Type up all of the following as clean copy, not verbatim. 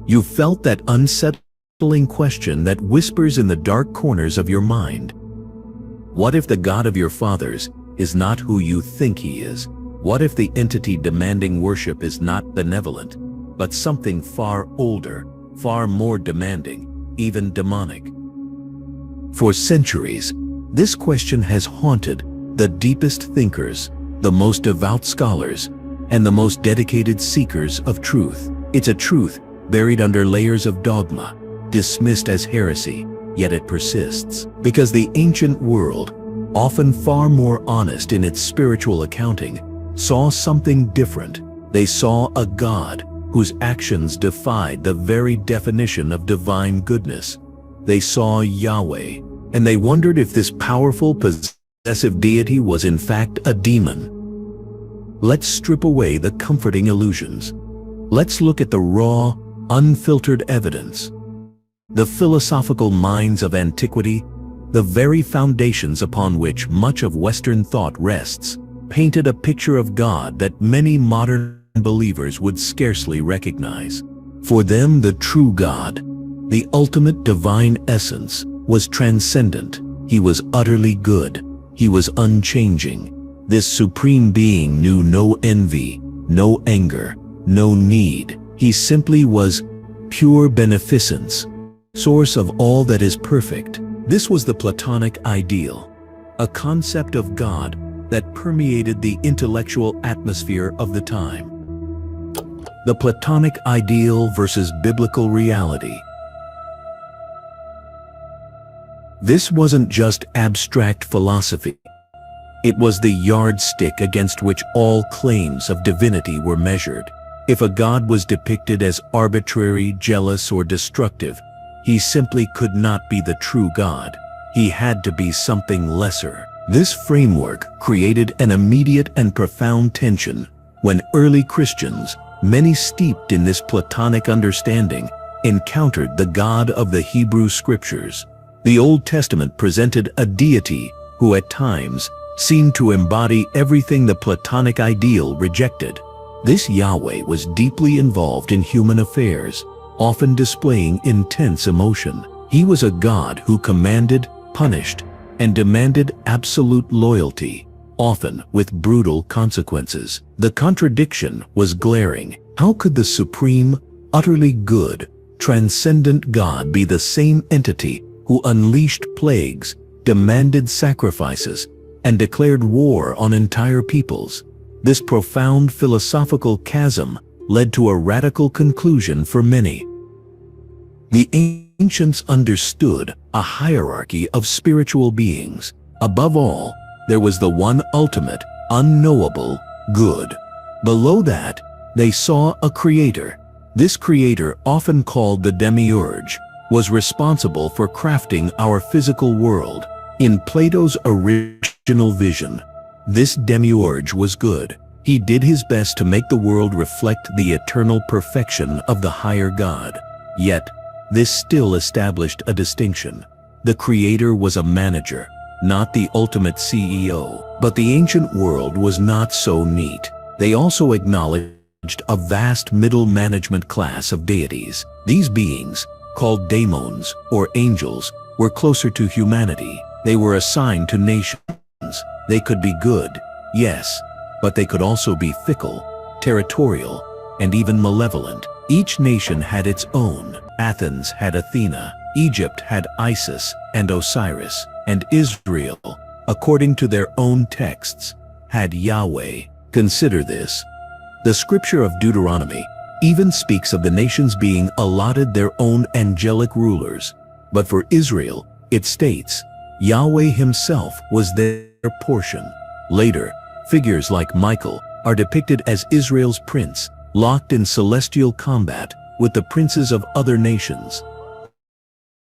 You felt that unsettling question that whispers in the dark corners of your mind. What if the God of your fathers is not who you think he is? What if the entity demanding worship is not benevolent, but something far older, far more demanding, even demonic? For centuries, this question has haunted the deepest thinkers, the most devout scholars, and the most dedicated seekers of truth. It's a truth buried under layers of dogma, dismissed as heresy, yet it persists. Because the ancient world, often far more honest in its spiritual accounting, saw something different. They saw a God whose actions defied the very definition of divine goodness. They saw Yahweh, and they wondered if this powerful, possessive deity was in fact a demon. Let's strip away the comforting illusions. Let's look at the raw, unfiltered evidence. The philosophical minds of antiquity, the very foundations upon which much of Western thought rests, painted a picture of God that many modern believers would scarcely recognize. For them, the true God, the ultimate divine essence, was transcendent. He was utterly good. He was unchanging. This supreme being knew no envy, no anger, no need. He simply was pure beneficence, source of all that is perfect. This was the Platonic ideal, a concept of God that permeated the intellectual atmosphere of the time. The Platonic ideal versus biblical reality. This wasn't just abstract philosophy. It was the yardstick against which all claims of divinity were measured. If a God was depicted as arbitrary, jealous, or destructive, he simply could not be the true God. He had to be something lesser. This framework created an immediate and profound tension when early Christians, many steeped in this Platonic understanding, encountered the God of the Hebrew Scriptures. The Old Testament presented a deity who at times seemed to embody everything the Platonic ideal rejected. This Yahweh was deeply involved in human affairs, often displaying intense emotion. He was a God who commanded, punished, and demanded absolute loyalty, often with brutal consequences. The contradiction was glaring. How could the supreme, utterly good, transcendent God be the same entity who unleashed plagues, demanded sacrifices, and declared war on entire peoples? This profound philosophical chasm led to a radical conclusion for many. The ancients understood a hierarchy of spiritual beings. Above all, there was the one ultimate, unknowable good. Below that, they saw a creator. This creator, often called the demiurge, was responsible for crafting our physical world. In Plato's original vision, this demiurge was good. He did his best to make the world reflect the eternal perfection of the higher God. Yet, this still established a distinction. The creator was a manager, not the ultimate CEO. But the ancient world was not so neat. They also acknowledged a vast middle management class of deities. These beings, called daemons or angels, were closer to humanity. They were assigned to nations. They could be good, yes, but they could also be fickle, territorial, and even malevolent. Each nation had its own. Athens had Athena, Egypt had Isis and Osiris, and Israel, according to their own texts, had Yahweh. Consider this. The scripture of Deuteronomy even speaks of the nations being allotted their own angelic rulers. But for Israel, it states, Yahweh himself was their portion. Later, figures like Michael are depicted as Israel's prince, locked in celestial combat with the princes of other nations.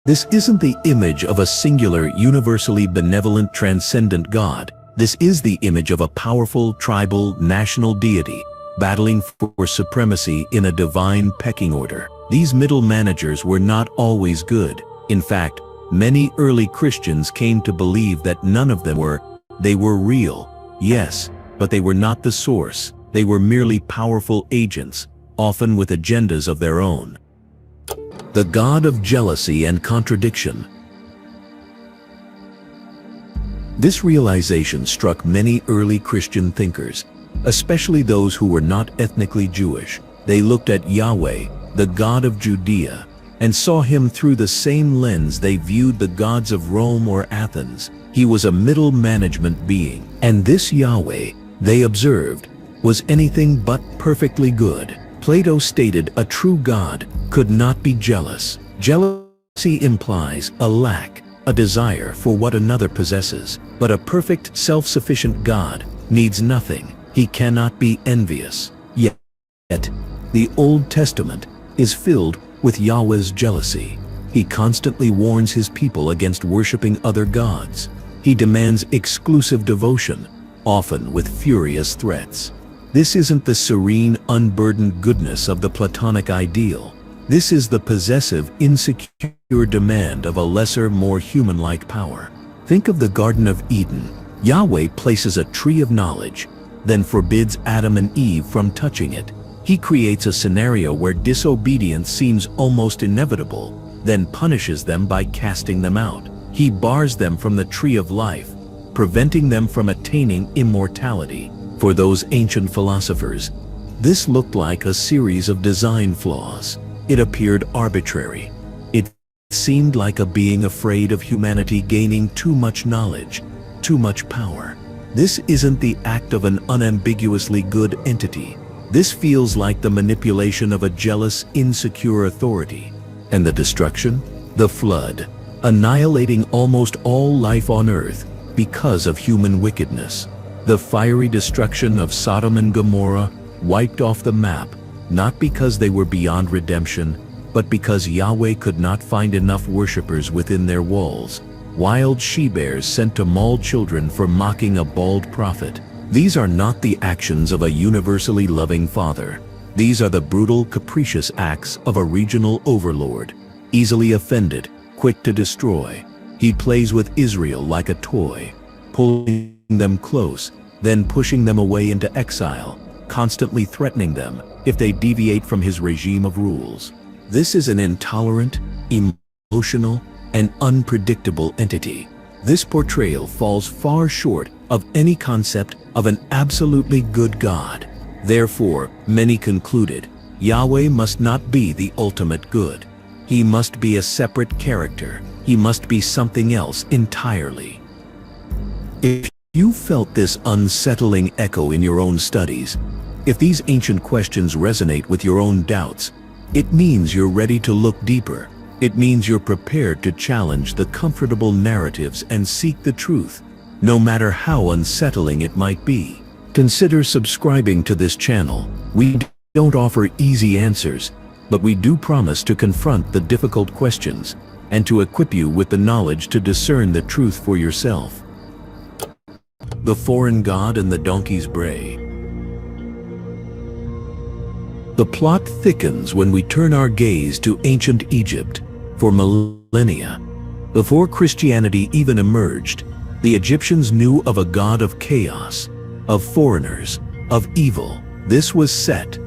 This isn't the image of a singular, universally benevolent, transcendent God. This is the image of a powerful, tribal, national deity battling for supremacy in a divine pecking order. These middle managers were not always good. In fact, many early Christians came to believe that none of them were. They were real, yes, but they were not the source. They were merely powerful agents, often with agendas of their own. the God of jealousy and contradiction. This realization struck many early Christian thinkers, especially those who were not ethnically Jewish. They looked at Yahweh, the God of Judea, and saw him through the same lens they viewed the gods of Rome or Athens. He was a middle management being, and this Yahweh, they observed, was anything but perfectly good. Plato stated a true God could not be jealous. Jealousy implies a lack, a desire for what another possesses. But a perfect, self-sufficient God needs nothing. He cannot be envious. Yet, the Old Testament is filled with Yahweh's jealousy. He constantly warns his people against worshiping other gods. He demands exclusive devotion, often with furious threats. This isn't the serene, unburdened goodness of the Platonic ideal. This is the possessive, insecure demand of a lesser, more human-like power. Think of the Garden of Eden. Yahweh places a tree of knowledge, then forbids Adam and Eve from touching it. He creates a scenario where disobedience seems almost inevitable, then punishes them by casting them out. He bars them from the tree of life, preventing them from attaining immortality. For those ancient philosophers, this looked like a series of design flaws. It appeared arbitrary. It seemed like a being afraid of humanity gaining too much knowledge, too much power. This isn't the act of an unambiguously good entity. This feels like the manipulation of a jealous, insecure authority. And the destruction? The flood, annihilating almost all life on earth because of human wickedness. The fiery destruction of Sodom and Gomorrah wiped off the map, not because they were beyond redemption, but because Yahweh could not find enough worshippers within their walls. Wild she-bears sent to maul children for mocking a bald prophet. These are not the actions of a universally loving father. These are the brutal, capricious acts of a regional overlord, easily offended, quick to destroy. He plays with Israel like a toy, pulling them close, then pushing them away into exile, constantly threatening them if they deviate from his regime of rules. This is an intolerant, emotional, and unpredictable entity. This portrayal falls far short of any concept of an absolutely good God. Therefore, many concluded, Yahweh must not be the ultimate good. He must be a separate character. He must be something else entirely. If you felt this unsettling echo in your own studies, if these ancient questions resonate with your own doubts, it means you're ready to look deeper. It means you're prepared to challenge the comfortable narratives and seek the truth, no matter how unsettling it might be. Consider subscribing to this channel. We don't offer easy answers, but we do promise to confront the difficult questions and to equip you with the knowledge to discern the truth for yourself. The foreign god and the donkey's bray. The plot thickens when we turn our gaze to ancient Egypt. For millennia, before Christianity even emerged, the Egyptians knew of a god of chaos, of foreigners, of evil. This was Set,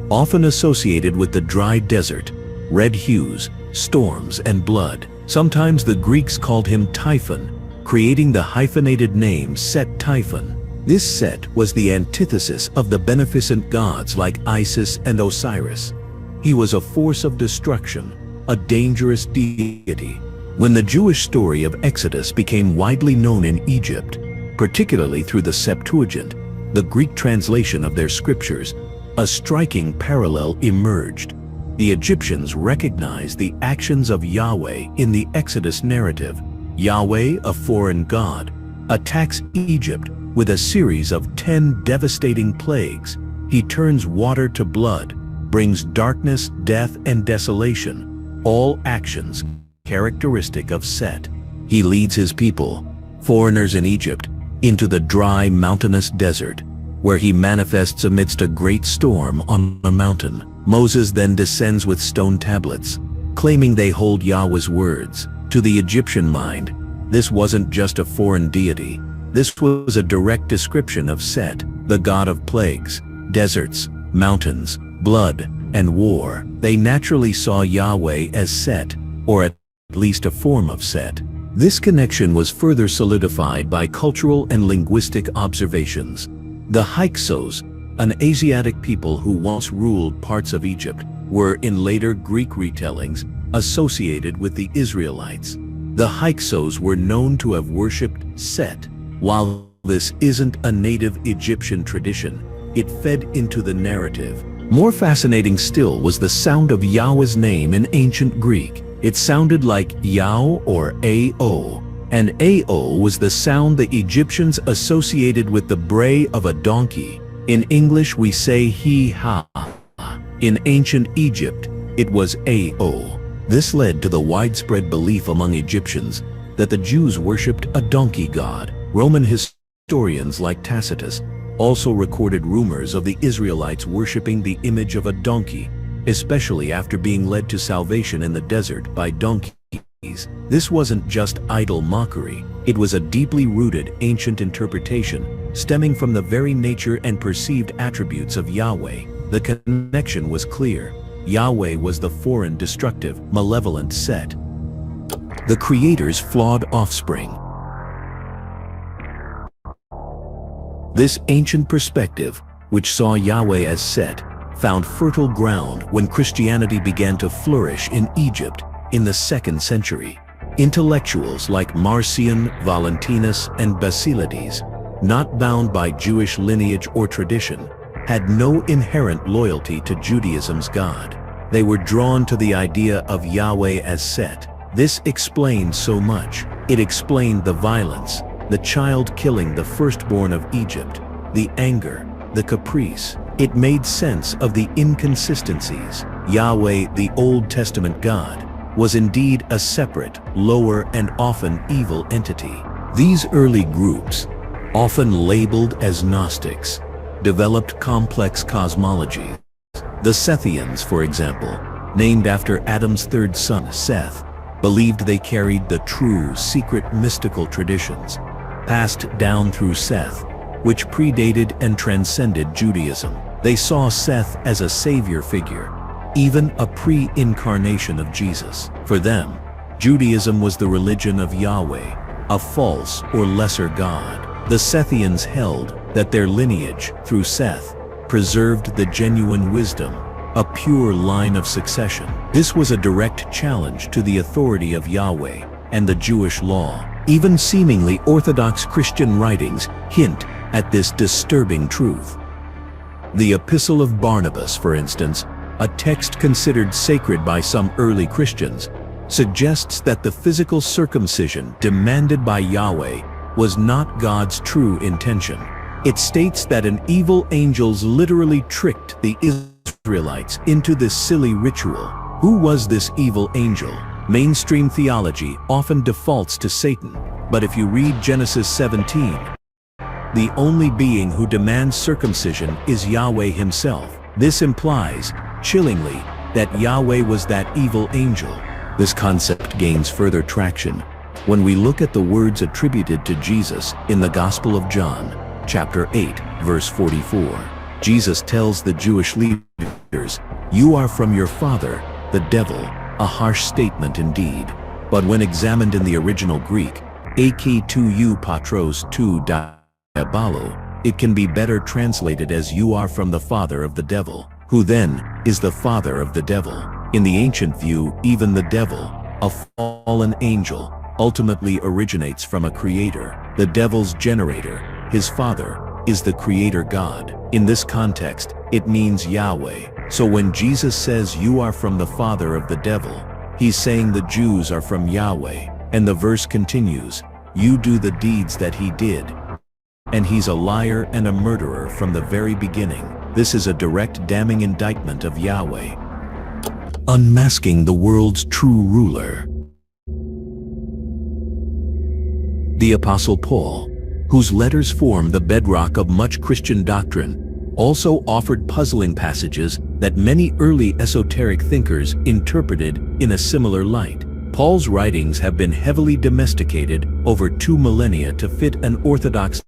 often associated with the dry desert, red hues, storms, and blood. Sometimes the Greeks called him Typhon, creating the hyphenated name Set-Typhon. This Set was the antithesis of the beneficent gods like Isis and Osiris. He was a force of destruction, a dangerous deity. When the Jewish story of Exodus became widely known in Egypt, particularly through the Septuagint, the Greek translation of their scriptures, a striking parallel emerged. The Egyptians recognized the actions of Yahweh in the Exodus narrative. Yahweh, a foreign god, attacks Egypt with a series of 10 devastating plagues. He turns water to blood, brings darkness, death, and desolation, all actions characteristic of Set. He leads his people, foreigners in Egypt, into the dry, mountainous desert, where he manifests amidst a great storm on a mountain. Moses then descends with stone tablets, claiming they hold Yahweh's words. To the Egyptian mind, this wasn't just a foreign deity. This was a direct description of Set, the god of plagues, deserts, mountains, blood, and war. They naturally saw Yahweh as Set, or at least a form of Set. This connection was further solidified by cultural and linguistic observations. The Hyksos, an Asiatic people who once ruled parts of Egypt, were in later Greek retellings associated with the Israelites. The Hyksos were known to have worshipped Set. While this isn't a native Egyptian tradition, it fed into the narrative. More fascinating still was the sound of Yahweh's name in ancient Greek. It sounded like Yao or Ao, and Ao was the sound the Egyptians associated with the bray of a donkey. In English we say he-ha. In ancient Egypt, it was Ao. This led to the widespread belief among Egyptians that the Jews worshipped a donkey god. Roman historians like Tacitus also recorded rumors of the Israelites worshipping the image of a donkey, especially after being led to salvation in the desert by donkeys. This wasn't just idle mockery, it was a deeply rooted ancient interpretation stemming from the very nature and perceived attributes of Yahweh. The connection was clear. Yahweh was the foreign, destructive, malevolent Set, the Creator's flawed offspring. This ancient perspective, which saw Yahweh as Set, found fertile ground when Christianity began to flourish in Egypt in the 2nd century. Intellectuals like Marcion, Valentinus, and Basilides, not bound by Jewish lineage or tradition, had no inherent loyalty to Judaism's God. They were drawn to the idea of Yahweh as Set. This explained so much. It explained the violence, the child killing the firstborn of Egypt, the anger, the caprice. It made sense of the inconsistencies. Yahweh, the Old Testament God, was indeed a separate, lower, and often evil entity. These early groups, often labeled as Gnostics, developed complex cosmologies. The Sethians, for example, named after Adam's third son, Seth, believed they carried the true, secret mystical traditions passed down through Seth, which predated and transcended Judaism. They saw Seth as a savior figure, even a pre-incarnation of Jesus. For them, Judaism was the religion of Yahweh, a false or lesser god. The Sethians held that their lineage, through Seth, preserved the genuine wisdom, a pure line of succession. This was a direct challenge to the authority of Yahweh and the Jewish law. Even seemingly orthodox Christian writings hint at this disturbing truth. The Epistle of Barnabas, for instance, a text considered sacred by some early Christians, suggests that the physical circumcision demanded by Yahweh was not God's true intention. It states that an evil angels literally tricked the Israelites into this silly ritual. Who was this evil angel? Mainstream theology often defaults to Satan, but if you read Genesis 17, the only being who demands circumcision is Yahweh himself. This implies, chillingly, that Yahweh was that evil angel. This concept gains further traction when we look at the words attributed to Jesus in the Gospel of John, chapter 8, verse 44. Jesus tells the Jewish leaders, "You are from your father, the devil," a harsh statement indeed. But when examined in the original Greek, "Aki tou patros tou diabolo," it can be better translated as "you are from the father of the devil," who then is the father of the devil. In the ancient view, even the devil, a fallen angel, ultimately originates from a creator. The devil's generator, his father, is the creator God. In this context, it means Yahweh. So when Jesus says you are from the father of the devil, he's saying the Jews are from Yahweh. And the verse continues, "You do the deeds that he did." And he's a liar and a murderer from the very beginning. This is a direct damning indictment of Yahweh, unmasking the world's true ruler. The Apostle Paul, whose letters form the bedrock of much Christian doctrine, also offered puzzling passages that many early esoteric thinkers interpreted in a similar light. Paul's writings have been heavily domesticated over 2 millennia to fit an orthodox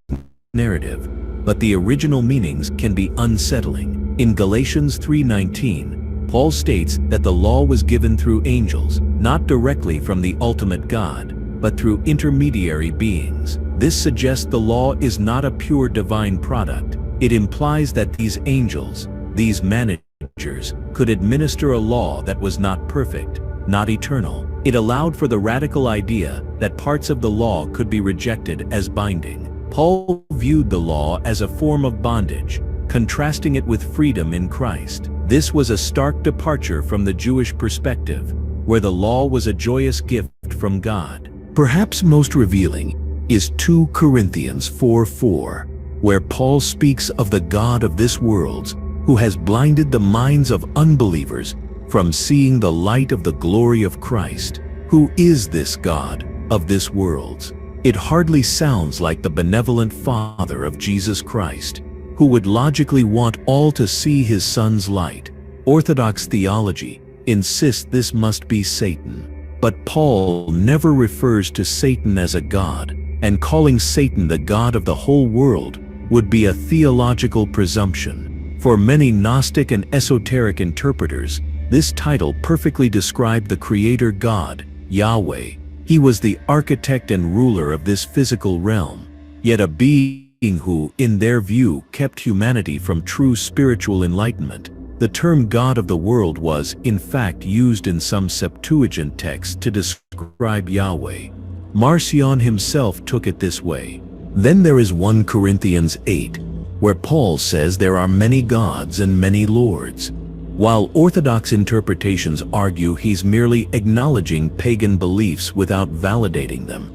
narrative, but the original meanings can be unsettling. In Galatians 3:19, Paul states that the law was given through angels, not directly from the ultimate God, but through intermediary beings. This suggests the law is not a pure divine product. It implies that these angels, these managers, could administer a law that was not perfect, not eternal. It allowed for the radical idea that parts of the law could be rejected as binding. Paul viewed the law as a form of bondage, contrasting it with freedom in Christ. This was a stark departure from the Jewish perspective, where the law was a joyous gift from God. Perhaps most revealing is 2 Corinthians 4:4, where Paul speaks of the God of this world, who has blinded the minds of unbelievers from seeing the light of the glory of Christ. Who is this God of this world? It hardly sounds like the benevolent Father of Jesus Christ, who would logically want all to see his Son's light. Orthodox theology insists this must be Satan. But Paul never refers to Satan as a god, and calling Satan the god of the whole world would be a theological presumption. For many Gnostic and esoteric interpreters, this title perfectly described the Creator God, Yahweh. He was the architect and ruler of this physical realm, yet a being who, in their view, kept humanity from true spiritual enlightenment. The term God of the world was, in fact, used in some Septuagint texts to describe Yahweh. Marcion himself took it this way. Then there is 1 Corinthians 8, where Paul says there are many gods and many lords. While Orthodox interpretations argue he's merely acknowledging pagan beliefs without validating them.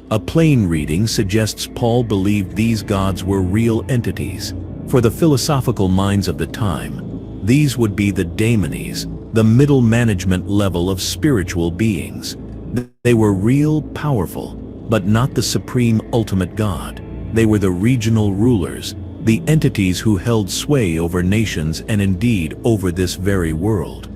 A plain reading suggests Paul believed these gods were real entities. For the philosophical minds of the time, these would be the daemons, the middle management level of spiritual beings. They were real, powerful, but not the supreme ultimate God. They were the regional rulers, the entities who held sway over nations and indeed over this very world.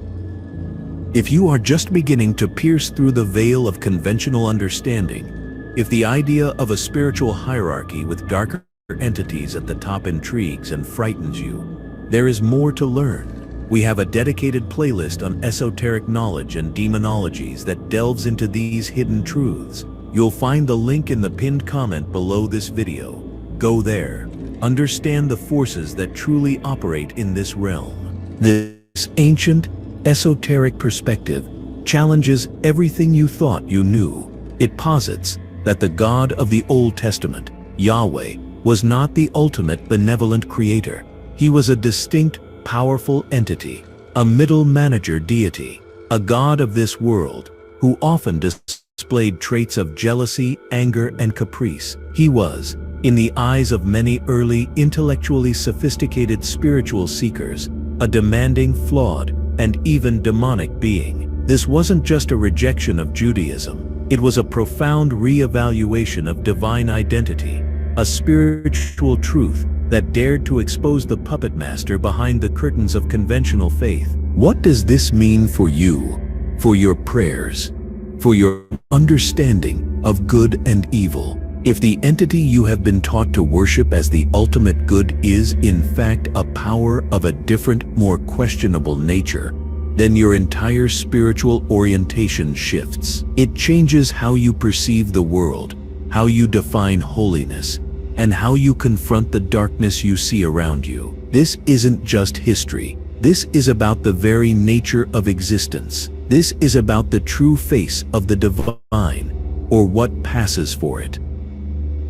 If you are just beginning to pierce through the veil of conventional understanding, if the idea of a spiritual hierarchy with darker entities at the top intrigues and frightens you, there is more to learn. We have a dedicated playlist on esoteric knowledge and demonologies that delves into these hidden truths. You'll find the link in the pinned comment below this video. Go there. Understand the forces that truly operate in this realm. This ancient, esoteric perspective challenges everything you thought you knew. It posits that the God of the Old Testament, Yahweh, was not the ultimate benevolent creator. He was a distinct, powerful entity, a middle manager deity, a god of this world, who often displayed traits of jealousy, anger, and caprice. He was, in the eyes of many early, intellectually sophisticated spiritual seekers, a demanding, flawed, and even demonic being. This wasn't just a rejection of Judaism. It was a profound re-evaluation of divine identity, a spiritual truth that dared to expose the puppet master behind the curtains of conventional faith. What does this mean for you, for your prayers, for your understanding of good and evil? If the entity you have been taught to worship as the ultimate good is, in fact, a power of a different, more questionable nature, then your entire spiritual orientation shifts. It changes how you perceive the world, how you define holiness, and how you confront the darkness you see around you. This isn't just history. This is about the very nature of existence. This is about the true face of the divine, or what passes for it.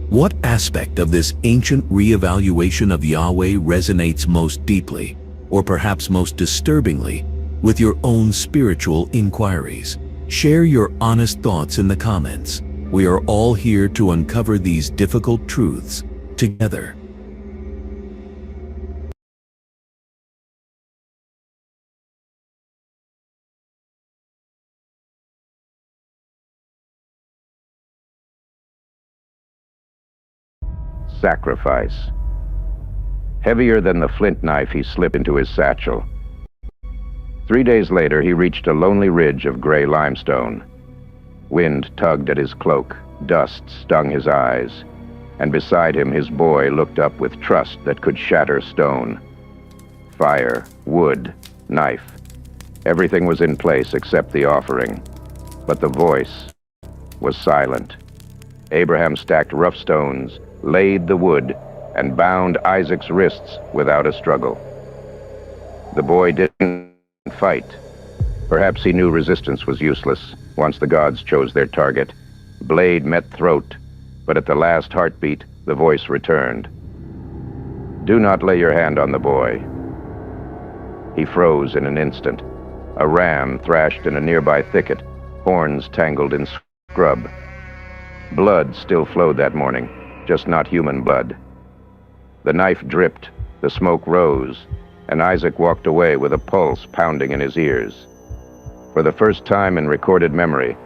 What aspect of this ancient reevaluation of Yahweh resonates most deeply, or perhaps most disturbingly, with your own spiritual inquiries? Share your honest thoughts in the comments. We are all here to uncover these difficult truths together. Sacrifice. Heavier than the flint knife he slipped into his satchel. 3 days later, he reached a lonely ridge of gray limestone. Wind tugged at his cloak, dust stung his eyes, and beside him his boy looked up with trust that could shatter stone. Fire, wood, knife. Everything was in place except the offering, but the voice was silent. Abraham stacked rough stones, laid the wood, and bound Isaac's wrists without a struggle. The boy didn't fight. Perhaps he knew resistance was useless once the gods chose their target. Blade met throat, but at the last heartbeat, the voice returned. "Do not lay your hand on the boy." He froze in an instant. A ram thrashed in a nearby thicket, horns tangled in scrub. Blood still flowed that morning, just not human blood. The knife dripped, the smoke rose, and Isaac walked away with a pulse pounding in his ears. For the first time in recorded memory,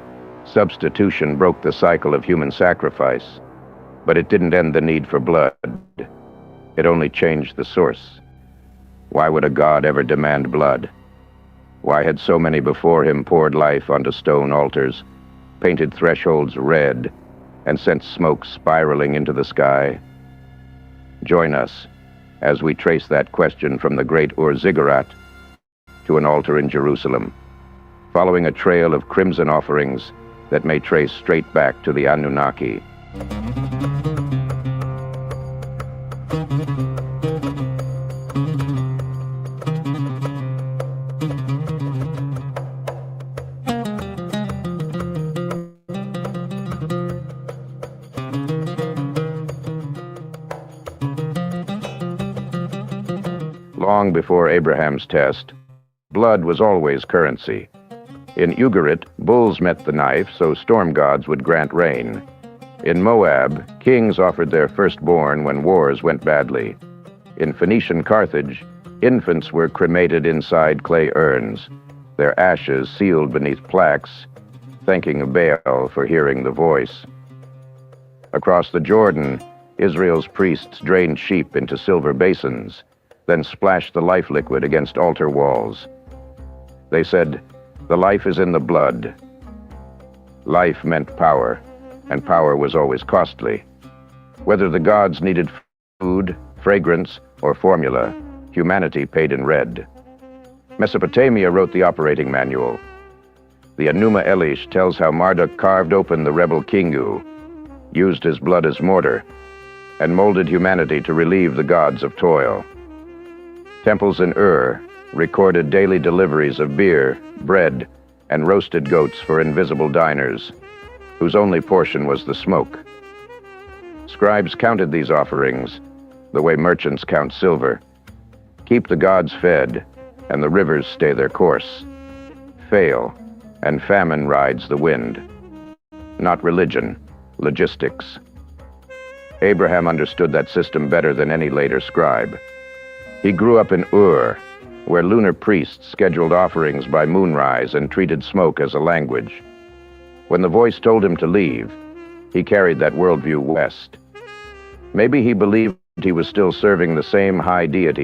substitution broke the cycle of human sacrifice, but it didn't end the need for blood. It only changed the source. Why would a god ever demand blood? Why had so many before him poured life onto stone altars, painted thresholds red, and sent smoke spiraling into the sky? Join us as we trace that question from the great Ur-Ziggurat to an altar in Jerusalem, following a trail of crimson offerings that may trace straight back to the Anunnaki. Long before Abraham's test, blood was always currency. In Ugarit, bulls met the knife so storm gods would grant rain. In Moab, kings offered their firstborn when wars went badly. In Phoenician Carthage, infants were cremated inside clay urns, their ashes sealed beneath plaques, thanking Baal for hearing the voice. Across the Jordan, Israel's priests drained sheep into silver basins, then splashed the life liquid against altar walls. They said, "The life is in the blood." Life meant power, and power was always costly. Whether the gods needed food, fragrance, or formula, humanity paid in red. Mesopotamia wrote the operating manual. The Enuma Elish tells how Marduk carved open the rebel Kingu, used his blood as mortar, and molded humanity to relieve the gods of toil. Temples in Ur recorded daily deliveries of beer, bread, and roasted goats for invisible diners, whose only portion was the smoke. Scribes counted these offerings the way merchants count silver. Keep the gods fed, and the rivers stay their course. Fail, and famine rides the wind. Not religion, logistics. Abraham understood that system better than any later scribe. He grew up in Ur, where lunar priests scheduled offerings by moonrise and treated smoke as a language. When the voice told him to leave, he carried that worldview west. Maybe he believed he was still serving the same high deity